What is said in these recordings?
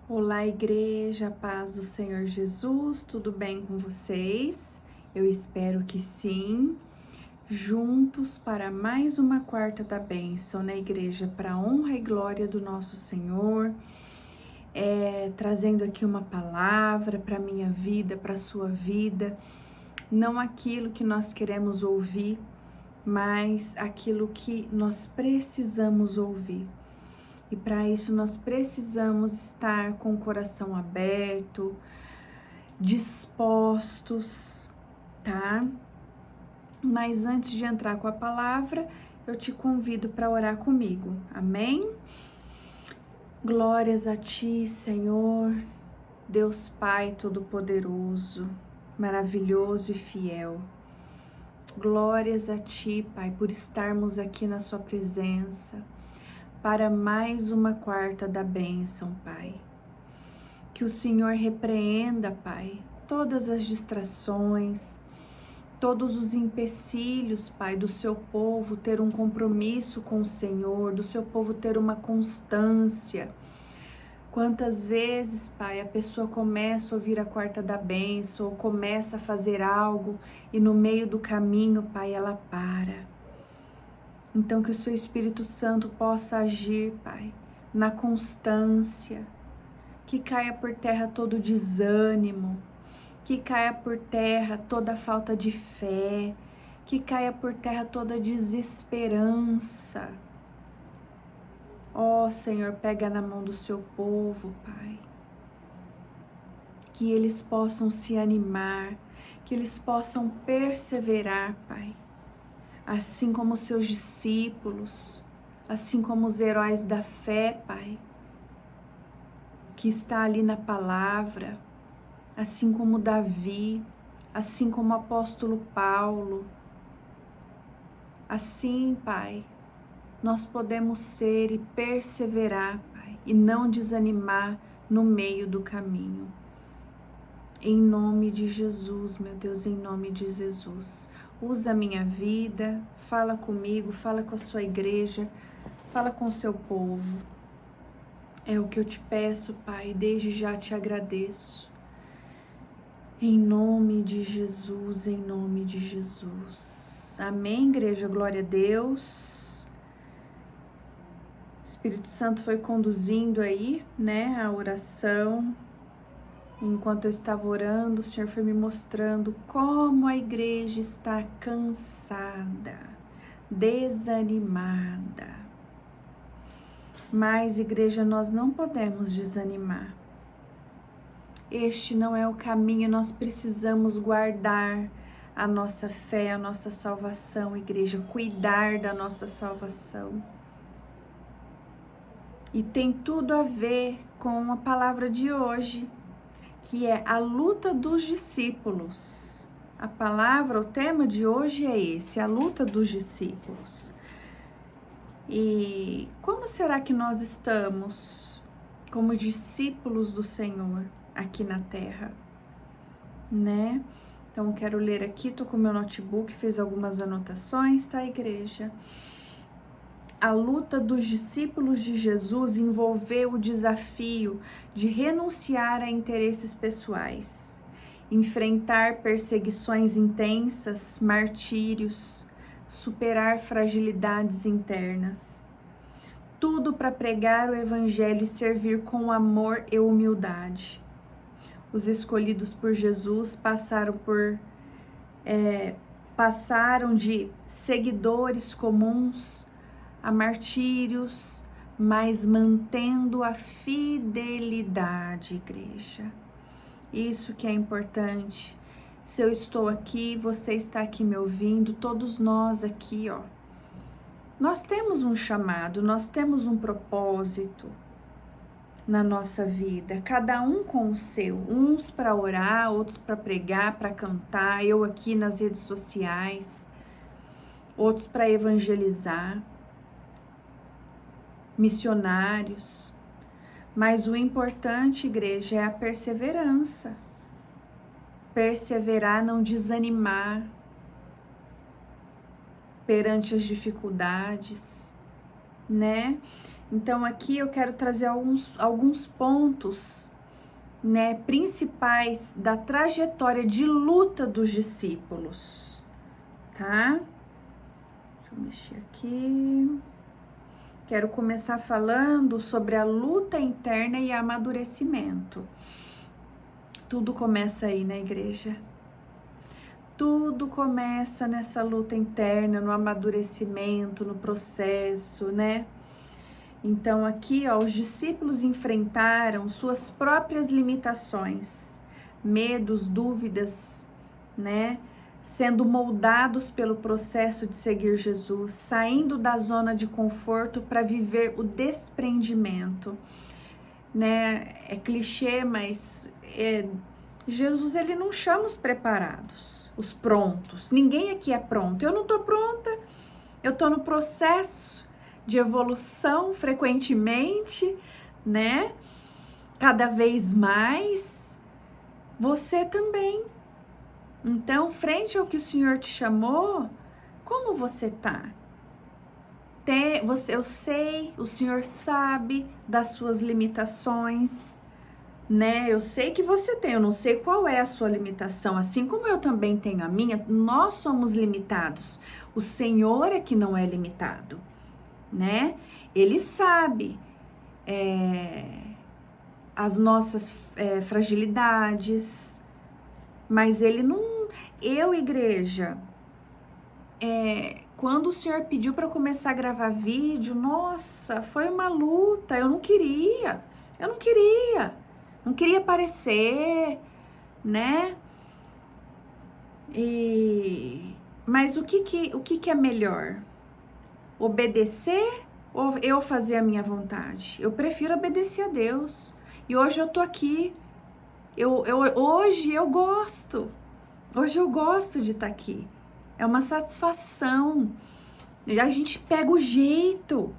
Olá, igreja, paz do Senhor Jesus, tudo bem com vocês? Eu espero que sim. Juntos para mais uma quarta da bênção na igreja, para a honra e glória do nosso Senhor, trazendo aqui uma palavra para a minha vida, para a sua vida, não aquilo que nós queremos ouvir, mas aquilo que nós precisamos ouvir. E para isso nós precisamos estar com o coração aberto, dispostos, tá? Mas antes de entrar com a palavra, eu te convido para orar comigo. Amém? Glórias a ti, Senhor, Deus Pai Todo-Poderoso, maravilhoso e fiel. Glórias a ti, Pai, por estarmos aqui na sua presença para mais uma quarta da bênção, Pai. Que o Senhor repreenda, Pai, todas as distrações, todos os empecilhos, Pai, do seu povo ter um compromisso com o Senhor, do seu povo ter uma constância. Quantas vezes, Pai, a pessoa começa a ouvir a quarta da bênção, ou começa a fazer algo e no meio do caminho, Pai, ela para. Então que o seu Espírito Santo possa agir, Pai, na constância, que caia por terra todo desânimo, que caia por terra toda falta de fé, que caia por terra toda desesperança. Ó Senhor, pega na mão do seu povo, Pai, que eles possam se animar, que eles possam perseverar, Pai, assim como seus discípulos, assim como os heróis da fé, Pai, que está ali na palavra, assim como Davi, assim como o apóstolo Paulo. Assim, Pai, nós podemos ser e perseverar, Pai, e não desanimar no meio do caminho. Em nome de Jesus, meu Deus, em nome de Jesus. Usa a minha vida, fala comigo, fala com a sua igreja, fala com o seu povo. É o que eu te peço, Pai, desde já te agradeço. Em nome de Jesus, em nome de Jesus. Amém, igreja, glória a Deus. O Espírito Santo foi conduzindo aí, né, a oração. Enquanto eu estava orando, o Senhor foi me mostrando como a igreja está cansada, desanimada. Mas, igreja, nós não podemos desanimar. Este não é o caminho, nós precisamos guardar a nossa fé, a nossa salvação, igreja, cuidar da nossa salvação. E tem tudo a ver com a palavra de hoje, que é a luta dos discípulos. A palavra, o tema de hoje é esse, a luta dos discípulos. E como será que nós estamos como discípulos do Senhor aqui na terra, né? Então, quero ler aqui, tô com meu notebook, fiz algumas anotações, tá, igreja? A luta dos discípulos de Jesus envolveu o desafio de renunciar a interesses pessoais, enfrentar perseguições intensas, martírios, superar fragilidades internas. Tudo para pregar o evangelho e servir com amor e humildade. Os escolhidos por Jesus passaram de seguidores comuns a martírios, mas mantendo a fidelidade, igreja. Isso que é importante. Se eu estou aqui, você está aqui me ouvindo, todos nós aqui, ó. Nós temos um chamado, nós temos um propósito na nossa vida, cada um com o seu, uns para orar, outros para pregar, para cantar, eu aqui nas redes sociais, outros para evangelizar, missionários. Mas o importante, igreja, é a perseverança. Perseverar, não desanimar perante as dificuldades, né? Então aqui eu quero trazer alguns pontos, né, principais da trajetória de luta dos discípulos, tá? Deixa eu mexer aqui. Quero começar falando sobre a luta interna e amadurecimento. Tudo começa aí na igreja. Tudo começa nessa luta interna, no amadurecimento, no processo, né? Então aqui, ó, os discípulos enfrentaram suas próprias limitações, medos, dúvidas, né? Sendo moldados pelo processo de seguir Jesus, saindo da zona de conforto para viver o desprendimento, né? É clichê, mas Jesus, ele não chama os preparados, os prontos. Ninguém aqui é pronto. Eu não tô pronta. Eu tô no processo de evolução frequentemente, né? Cada vez mais. Você também. Então, frente ao que o Senhor te chamou, como você tá? Eu sei, o Senhor sabe das suas limitações, né? Eu sei que você tem, eu não sei qual é a sua limitação, assim como eu também tenho a minha, nós somos limitados. O Senhor é que não é limitado, né? Ele sabe as nossas fragilidades, mas ele não. Eu, igreja, quando o Senhor pediu para começar a gravar vídeo, nossa, foi uma luta. Eu não queria aparecer, né? Mas o que é melhor? Obedecer ou eu fazer a minha vontade? Eu prefiro obedecer a Deus. E hoje eu tô aqui. Hoje eu gosto. Hoje eu gosto de estar aqui. É uma satisfação. A gente pega o jeito.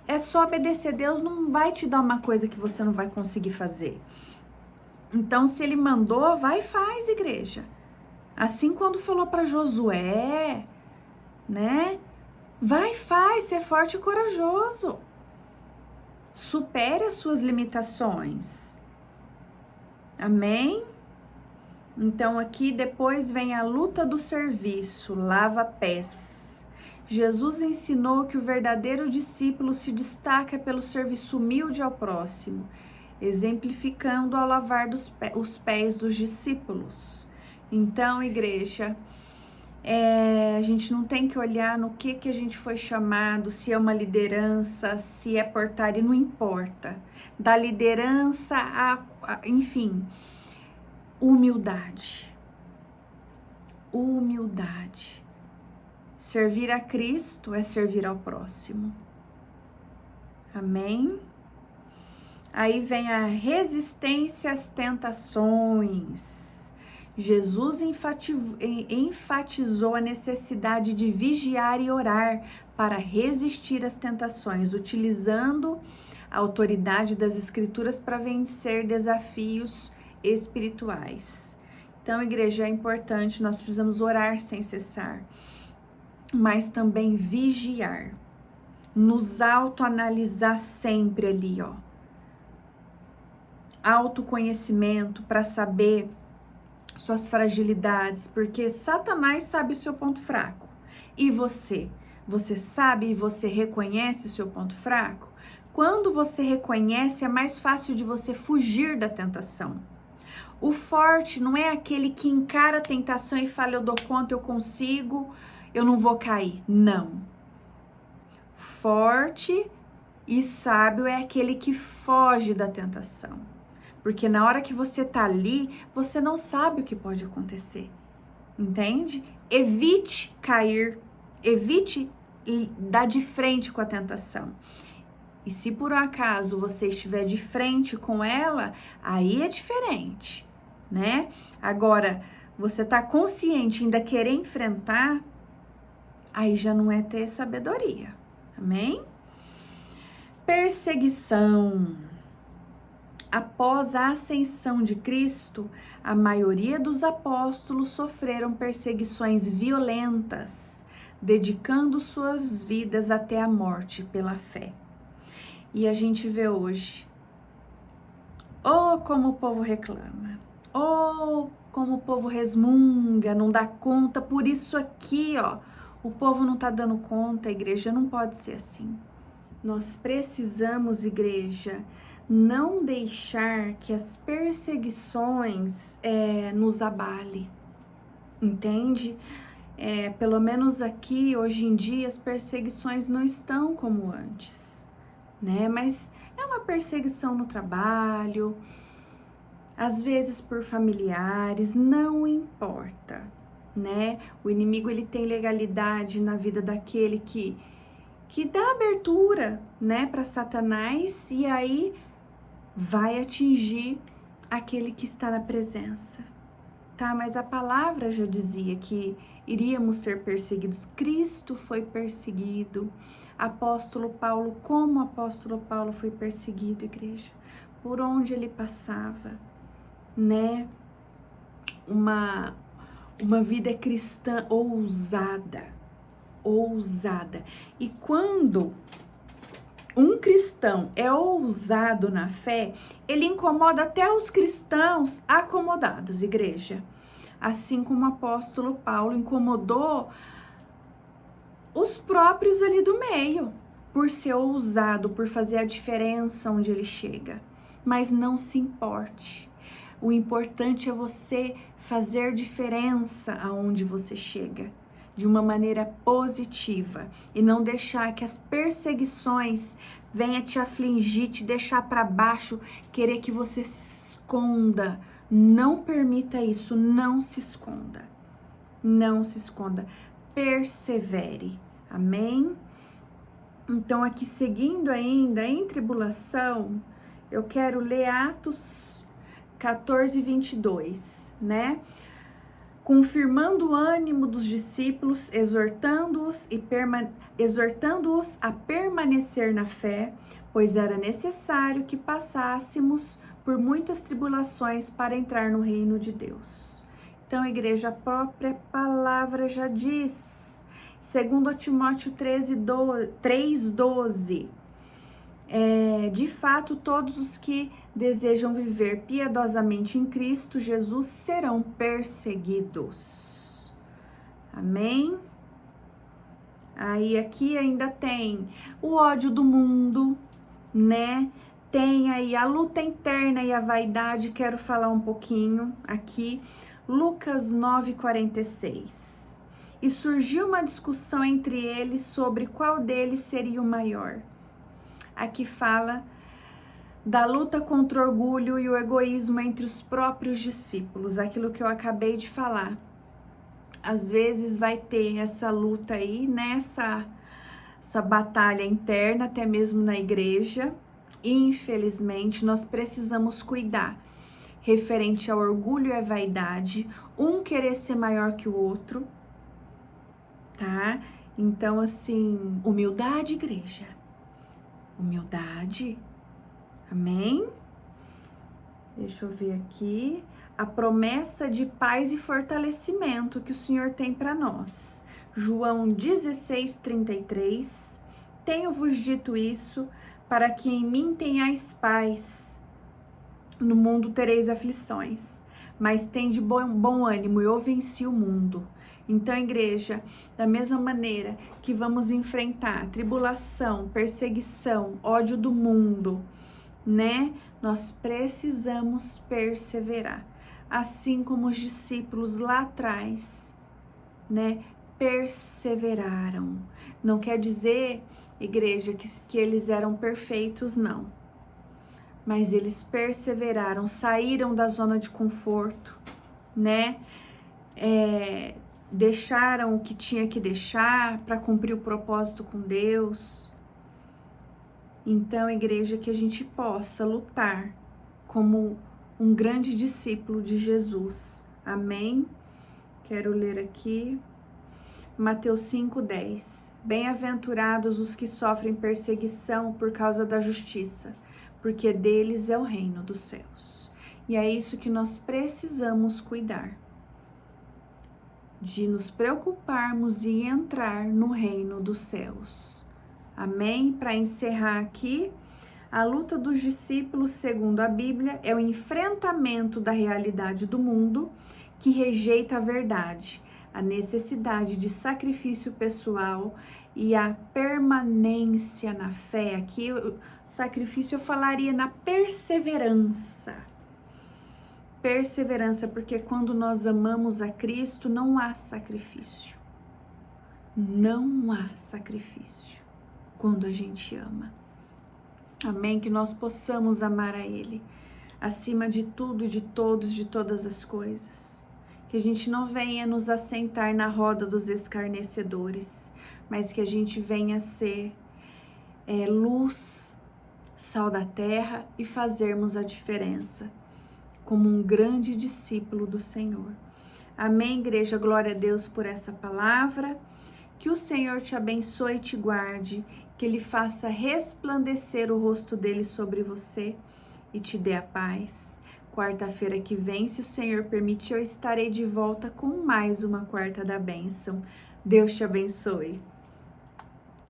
É só obedecer. Deus não vai te dar uma coisa que você não vai conseguir fazer. Então, se ele mandou, vai e faz, igreja. Assim quando falou para Josué, né? Vai e faz, ser forte e corajoso. Supere as suas limitações. Amém? Então, aqui depois vem a luta do serviço, lava-pés. Jesus ensinou que o verdadeiro discípulo se destaca pelo serviço humilde ao próximo, exemplificando ao lavar os pés dos discípulos. Então, igreja, a gente não tem que olhar no que a gente foi chamado, se é uma liderança, se é portaria, não importa. Da liderança enfim, humildade. Humildade. Servir a Cristo é servir ao próximo. Amém? Aí vem a resistência às tentações. Jesus enfatizou a necessidade de vigiar e orar para resistir às tentações, utilizando a autoridade das Escrituras para vencer desafios espirituais. Então, igreja, é importante, nós precisamos orar sem cessar, mas também vigiar, nos autoanalisar sempre ali, ó. Autoconhecimento para saber suas fragilidades, porque Satanás sabe o seu ponto fraco. E você sabe e você reconhece o seu ponto fraco? Quando você reconhece, é mais fácil de você fugir da tentação. O forte não é aquele que encara a tentação e fala, eu dou conta, eu consigo, eu não vou cair. Não. Forte e sábio é aquele que foge da tentação. Porque na hora que você tá ali, você não sabe o que pode acontecer. Entende? Evite cair, evite dar de frente com a tentação. E se por um acaso você estiver de frente com ela, aí é diferente, né? Agora, você tá consciente, ainda querer enfrentar, aí já não é ter sabedoria. Amém? Perseguição. Após a ascensão de Cristo, a maioria dos apóstolos sofreram perseguições violentas, dedicando suas vidas até a morte pela fé. E a gente vê hoje, como o povo reclama, como o povo resmunga, não dá conta, por isso aqui, o povo não tá dando conta, a igreja não pode ser assim. Nós precisamos, igreja, não deixar que as perseguições nos abale, entende? Pelo menos aqui, hoje em dia, as perseguições não estão como antes, né? Mas é uma perseguição no trabalho, às vezes por familiares, não importa, né? O inimigo, ele tem legalidade na vida daquele que dá abertura, né, para Satanás, e aí vai atingir aquele que está na presença, tá? Mas a palavra já dizia que iríamos ser perseguidos. Cristo foi perseguido. Como o apóstolo Paulo foi perseguido, igreja, por onde ele passava, né? Uma vida cristã ousada. E quando um cristão é ousado na fé, ele incomoda até os cristãos acomodados, igreja. Assim como o apóstolo Paulo incomodou os próprios ali do meio, por ser ousado, por fazer a diferença onde ele chega. Mas não se importe. O importante é você fazer diferença aonde você chega, de uma maneira positiva, e não deixar que as perseguições venham te afligir, te deixar para baixo, querer que você se esconda. Não permita isso, não se esconda. Não se esconda. Persevere. Amém? Então, aqui seguindo ainda em tribulação, eu quero ler Atos 14, 22, né? Confirmando o ânimo dos discípulos, exortando-os a permanecer na fé, pois era necessário que passássemos por muitas tribulações para entrar no reino de Deus. Então, igreja, a própria palavra já diz, segundo Timóteo 3:12, de fato, todos os que desejam viver piedosamente em Cristo Jesus serão perseguidos. Amém? Aí aqui ainda tem o ódio do mundo, né? Tem aí a luta interna e a vaidade, quero falar um pouquinho aqui. Lucas 9:46. E surgiu uma discussão entre eles sobre qual deles seria o maior. Aqui fala da luta contra o orgulho e o egoísmo entre os próprios discípulos, aquilo que eu acabei de falar. Às vezes vai ter essa luta aí, essa batalha interna, até mesmo na igreja. Infelizmente, nós precisamos cuidar referente ao orgulho e à vaidade, um querer ser maior que o outro, tá? Então, assim, humildade, igreja. Humildade. Amém? Deixa eu ver aqui. A promessa de paz e fortalecimento que o Senhor tem para nós. João 16:33. Tenho-vos dito isso, para que em mim tenhais paz. No mundo tereis aflições, mas tende bom ânimo, eu venci o mundo. Então, igreja, da mesma maneira que vamos enfrentar tribulação, perseguição, ódio do mundo, né? Nós precisamos perseverar. Assim como os discípulos lá atrás, né? Perseveraram. Não quer dizer, igreja, que eles eram perfeitos, não. Mas eles perseveraram, saíram da zona de conforto, né? Deixaram o que tinha que deixar para cumprir o propósito com Deus. Então, igreja, que a gente possa lutar como um grande discípulo de Jesus. Amém? Quero ler aqui Mateus 5:10. Bem-aventurados os que sofrem perseguição por causa da justiça, porque deles é o reino dos céus. E é isso que nós precisamos cuidar, de nos preocuparmos e entrar no reino dos céus. Amém? Para encerrar aqui, A luta dos discípulos, segundo a Bíblia, é o enfrentamento da realidade do mundo que rejeita a verdade, a necessidade de sacrifício pessoal e a permanência na fé. Aqui, o sacrifício eu falaria na perseverança. Perseverança, porque quando nós amamos a Cristo, não há sacrifício. Não há sacrifício quando a gente ama. Amém? Que nós possamos amar a Ele acima de tudo, de todos, de todas as coisas. Que a gente não venha nos assentar na roda dos escarnecedores, mas que a gente venha ser luz, sal da terra e fazermos a diferença como um grande discípulo do Senhor. Amém, igreja? Glória a Deus por essa palavra. Que o Senhor te abençoe e te guarde, que Ele faça resplandecer o rosto dele sobre você e te dê a paz. Quarta-feira que vem, se o Senhor permitir, eu estarei de volta com mais uma quarta da bênção. Deus te abençoe.